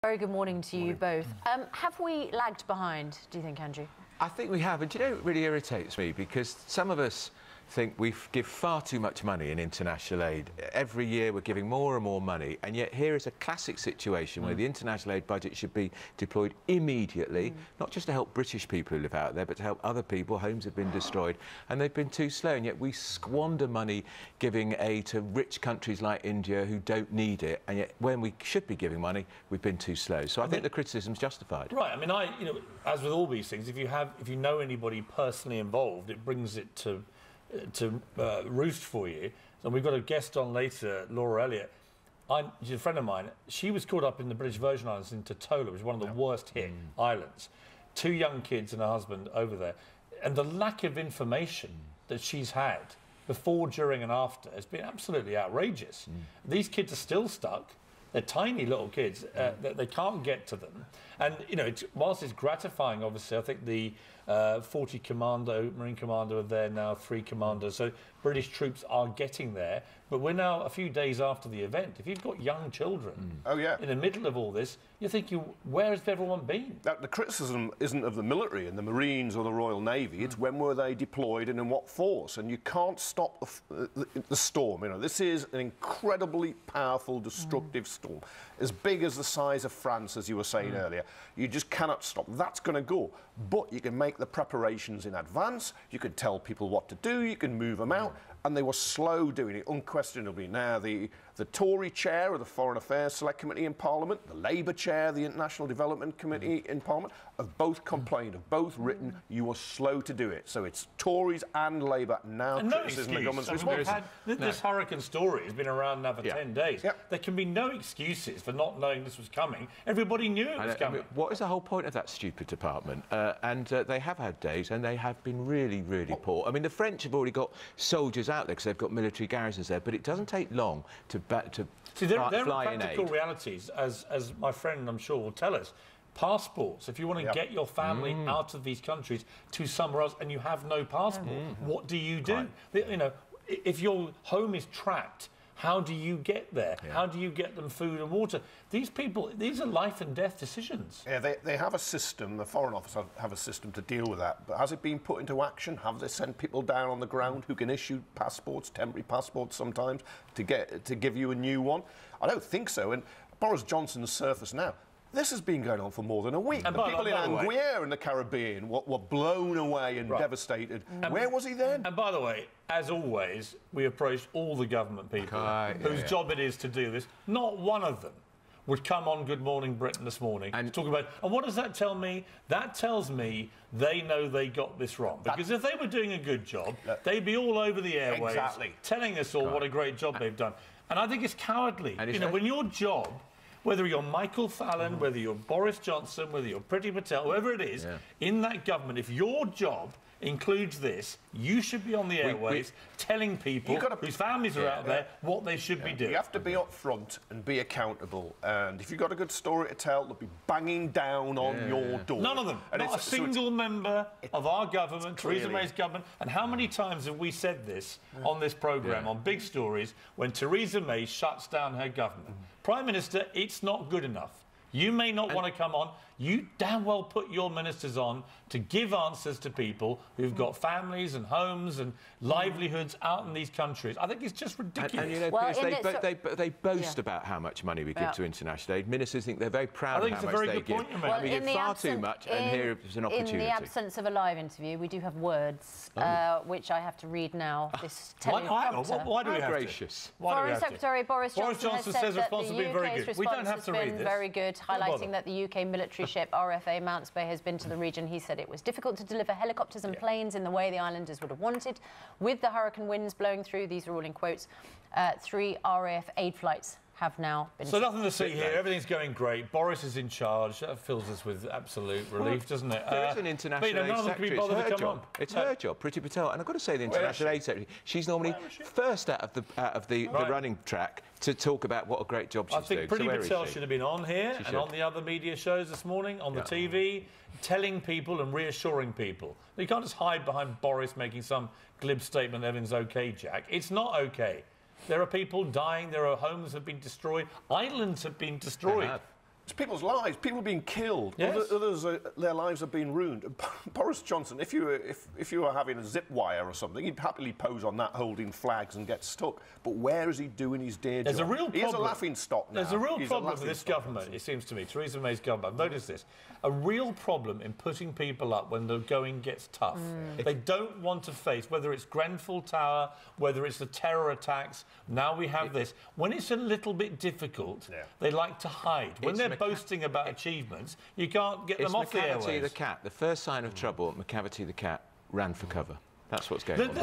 Very good morning to you both. Have we lagged behind, do you think, Andrew? I think we have, and do you know, it really irritates me because some of us think we give far too much money in international aid. Every year we're giving more and more money, and yet here is a classic situation where the international aid budget should be deployed immediately, not just to help British people who live out there, but to help other people. Homes have been destroyed, and they've been too slow, and yet we squander money giving aid to rich countries like India who don't need it, and yet when we should be giving money, we've been too slow. So I think the criticism's justified. Right. I mean, as with all these things, if you know anybody personally involved, it brings it to roost for you. And we've got a guest on later, Laura Elliott. She's a friend of mine. She was caught up in the British Virgin Islands in Totola, which is one of the worst hit islands. 2 young kids and a husband over there. And the lack of information that she's had before, during and after has been absolutely outrageous. These kids are still stuck. They're tiny little kids. They can't get to them. And, you know, whilst it's gratifying, obviously, I think the 40 Marine Commando are there now, 3 commandos. So British troops are getting there. But we're now a few days after the event. If you've got young children in the middle of all this, you're thinking, where has everyone been? Now, the criticism isn't of the military and the Marines or the Royal Navy. It's when were they deployed and in what force. And you can't stop the storm. You know, this is an incredibly powerful, destructive storm. As big as the size of France, as you were saying earlier. You just cannot stop. That's going to go. But you can make the preparations in advance. You can tell people what to do. You can move them out. And they were slow doing it, unquestionably. Now, the Tory chair of the Foreign Affairs Select Committee in Parliament, the Labour chair of the International Development Committee in Parliament, have both complained, have both written, you were slow to do it. So it's Tories and Labour now criticising the government's response. This hurricane story has been around now for 10 days. There can be no excuses for not knowing this was coming. Everybody knew it was coming. What is the whole point of that stupid department? They have had days, and they have been really, really poor. I mean, the French have already got soldiers out there because they've got military garrisons there, but it doesn't take long to See, there are fly in practical aid. realities, as my friend, I'm sure, will tell us. Passports, if you want to get your family out of these countries to somewhere else and you have no passport, what do you do? You know, if your home is tracked, how do you get there? How do you get them food and water? These people, these are life and death decisions. Yeah, they have a system, the Foreign Office have a system to deal with that. But has it been put into action? Have they sent people down on the ground who can issue passports, temporary passports sometimes, to give you a new one? I don't think so. And Boris Johnson's surface now. This has been going on for more than a week. And the people in Anguilla in the Caribbean were blown away and devastated. Where was he then? And by the way, as always, we approached all the government people whose job it is to do this. Not one of them would come on Good Morning Britain this morning and talk about. And what does that tell me? That tells me they know they got this wrong. Because if they were doing a good job, they'd be all over the airwaves telling us all what a great job they've done. And I think it's cowardly. You know, when your job, whether you're Michael Fallon, whether you're Boris Johnson, whether you're Priti Patel, whoever it is, in that government, if your job includes this, you should be on the airways telling people whose families are out there what they should be doing. You have to be upfront and be accountable. And if you've got a good story to tell, they'll be banging down on your door. None of them. And not a single member of our government, Theresa May's government. And how many times have we said this on this programme, on Big Stories, when Theresa May shuts down her government? Prime Minister, it's not good enough. You may not want to come on. You damn well put your ministers on to give answers to people who've got families and homes and livelihoods out in these countries. I think it's just ridiculous. And you know, they boast about how much money we give to international aid. Ministers think they're very proud of how much they give. Well, we give far too much, and here is an opportunity. In the absence of a live interview, we do have words, which I have to read now. This teleprompter. Why do we have gracious. to? Foreign Secretary Boris Johnson has said that the UK's response has been very good, highlighting that the UK military ship RFA Mounts Bay has been to the region. He said it was difficult to deliver helicopters and planes in the way the islanders would have wanted. With the hurricane winds blowing through, these are all in quotes, 3 RAF aid flights have now been... So nothing to see here. Everything's going great. Boris is in charge. That fills us with absolute relief, doesn't it? There is an international aid secretary. It's her job, Priti Patel. And I've got to say, the international aid secretary, she's normally first out of the running track to talk about what a great job she's doing. I think Priti Patel should have been on here and on the other media shows this morning, on the TV, telling people and reassuring people. You can't just hide behind Boris making some glib statement, everything's OK, Jack. It's not OK. There are people dying, there are homes that have been destroyed, islands have been destroyed. It's people's lives. People are being killed. Yes. Others, their lives are being ruined. Boris Johnson, if you were having a zip wire or something, he'd happily pose on that holding flags and get stuck. But where is he doing his day job? There's a real problem. He is a laughing stock now. There's a real problem with this government, it seems to me, Theresa May's government. I've noticed this. A real problem in putting people up when the going gets tough. They don't want to face, whether it's Grenfell Tower, whether it's the terror attacks, now we have this. When it's a little bit difficult, they like to hide. When they're boasting about achievements, you can't get them off the airwaves. McCavity the cat. The first sign of trouble, McCavity the cat ran for cover. That's what's going on.